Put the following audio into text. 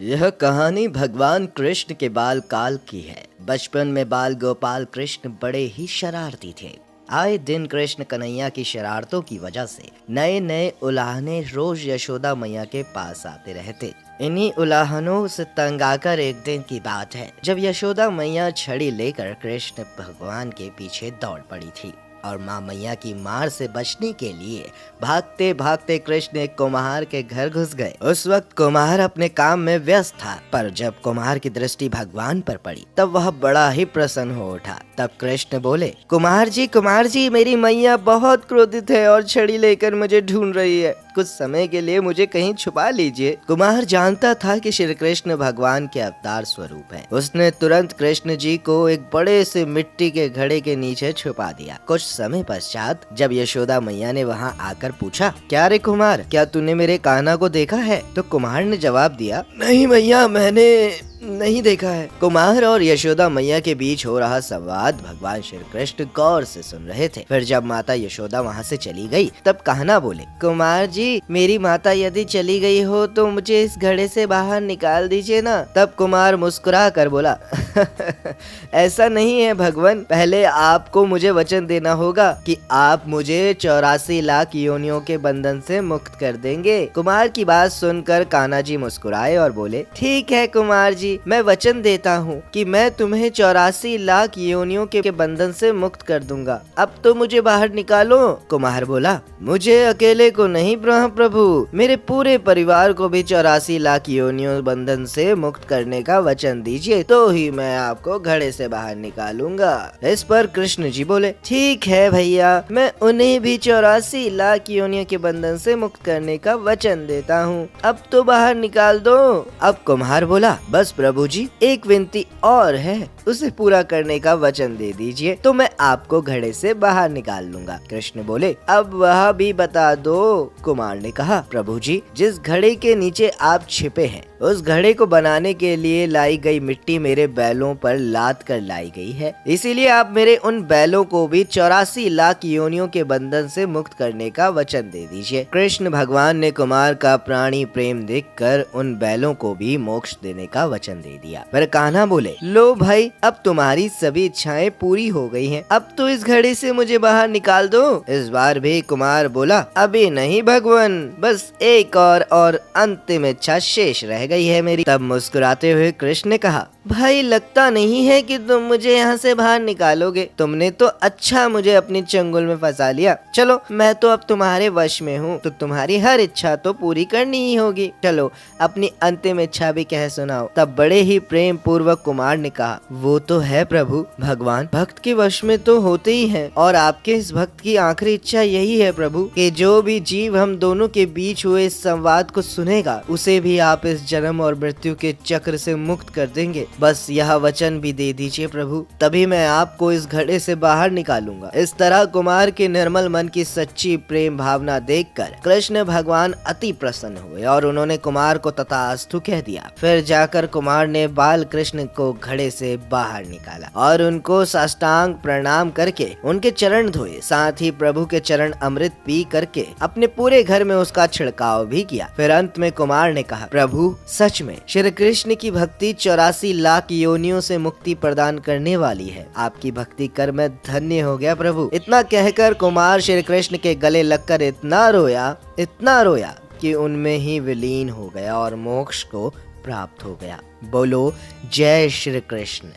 यह कहानी भगवान कृष्ण के बाल काल की है। बचपन में बाल गोपाल कृष्ण बड़े ही शरारती थे। आए दिन कृष्ण कन्हैया की शरारतों की वजह से नए नए उलाहने रोज यशोदा मैया के पास आते रहते। इन्हीं उलाहनों से तंग आकर एक दिन की बात है, जब यशोदा मैया छड़ी लेकर कृष्ण भगवान के पीछे दौड़ पड़ी थी और माँ मैया की मार से बचने के लिए भागते भागते कृष्ण एक कुम्हार के घर घुस गए। उस वक्त कुम्हार अपने काम में व्यस्त था, पर जब कुम्हार की दृष्टि भगवान पर पड़ी तब वह बड़ा ही प्रसन्न हो उठा। तब कृष्ण बोले, कुम्हार जी, मेरी मैया बहुत क्रोधित है और छड़ी लेकर मुझे ढूंढ रही है। कुछ समय के लिए मुझे कहीं छुपा लीजिए। कुम्हार जानता था कि श्री कृष्ण भगवान के अवतार स्वरूप हैं। उसने तुरंत कृष्ण जी को एक बड़े से मिट्टी के घड़े के नीचे छुपा दिया। कुछ समय पश्चात जब यशोदा मैया ने वहां आकर पूछा, क्या रे कुमार, क्या तूने मेरे कान्हा को देखा है? तो कुम्हार ने जवाब दिया, नहीं मैया, मैंने नहीं देखा है। कुमार और यशोदा मैया के बीच हो रहा संवाद भगवान श्री कृष्ण गौर से सुन रहे थे। फिर जब माता यशोदा वहाँ से चली गई तब कान्हा बोले, कुमार जी, मेरी माता यदि चली गई हो तो मुझे इस घड़े से बाहर निकाल दीजिए ना। तब कुमार मुस्कुरा कर बोला, ऐसा नहीं है भगवान, पहले आपको मुझे वचन देना होगा कि आप मुझे 84 लाख योनियों के बंधन से मुक्त कर देंगे। कुमार की बात सुनकर कान्हा जी मुस्कुराए और बोले, ठीक है कुमार जी, मैं वचन देता हूँ कि मैं तुम्हें 84 लाख योनियों के बंधन से मुक्त कर दूंगा। अब तो मुझे बाहर निकालो। कुमार बोला, मुझे अकेले को नहीं प्रभु, मेरे पूरे परिवार को भी 84 लाख योनियों बंधन से मुक्त करने का वचन दीजिए, तो ही मैं आपको घड़े से बाहर निकालूंगा। इस पर कृष्ण जी बोले, ठीक है भैया, मैं उन्हें भी 84 लाख योनियों के बंधन से मुक्त करने का वचन देता हूँ, अब तो बाहर निकाल दो। अब कुम्हार बोला, बस प्रभु जी, एक विनती और है, उसे पूरा करने का वचन दे दीजिए तो मैं आपको घड़े से बाहर निकाल लूंगा। कृष्ण बोले, अब वह भी बता दो। कुमार ने कहा, प्रभु जी, जिस घड़े के नीचे आप छिपे हैं उस घड़े को बनाने के लिए लाई गई मिट्टी मेरे बैलों पर लाद कर लाई गई है, इसीलिए आप मेरे उन बैलों को भी 84 लाख योनियों के बंधन से मुक्त करने का वचन दे दीजिए। कृष्ण भगवान ने कुमार का प्राणी प्रेम देखकर उन बैलों को भी मोक्ष देने का वचन दे दिया। फिर कान्हा बोले, लो भाई, अब तुम्हारी सभी इच्छाएं पूरी हो गई हैं, अब तो इस घड़े से मुझे बाहर निकाल दो। इस बार भी कुमार बोला, अभी नहीं भगवान, बस एक और अंतिम इच्छा शेष रह गई है मेरी। तब मुस्कुराते हुए कृष्ण ने कहा, भाई, लगता नहीं है कि तुम मुझे यहाँ से बाहर निकालोगे। तुमने तो अच्छा मुझे अपनी चंगुल में फंसा लिया। चलो, मैं तो अब तुम्हारे वश में हूँ, तो तुम्हारी हर इच्छा तो पूरी करनी ही होगी। चलो, अपनी अंतिम इच्छा भी कह सुनाओ। तब बड़े ही प्रेम पूर्वक कुमार ने कहा, वो तो है प्रभु, भगवान भक्त के वश में तो होते ही हैं, और आपके इस भक्त की आखिरी इच्छा यही है प्रभु कि जो भी जीव हम दोनों के बीच हुए इस संवाद को सुनेगा उसे भी आप इस जन्म और मृत्यु के चक्र से मुक्त कर देंगे। बस यह वचन भी दे दीजिए प्रभु, तभी मैं आपको इस घड़े से बाहर निकालूंगा। इस तरह कुमार के निर्मल मन की सच्ची प्रेम भावना देखकर कृष्ण भगवान अति प्रसन्न हुए और उन्होंने कुमार को तथास्तु कह दिया। फिर जाकर कुमार ने बाल कृष्ण को घड़े से बाहर निकाला और उनको साष्टांग प्रणाम करके उनके चरण धोए, साथ ही प्रभु के चरण अमृत पी करके अपने पूरे घर में उसका छिड़काव भी किया। फिर अंत में कुमार ने कहा, प्रभु, सच में श्री कृष्ण की भक्ति 84 लाख योनियों से मुक्ति प्रदान करने वाली है। आपकी भक्ति कर मैं धन्य हो गया प्रभु। इतना कहकर कुमार श्री कृष्ण के गले लगकर इतना रोया कि उनमें ही विलीन हो गया और मोक्ष को प्राप्त हो गया। बोलो जय श्री कृष्ण।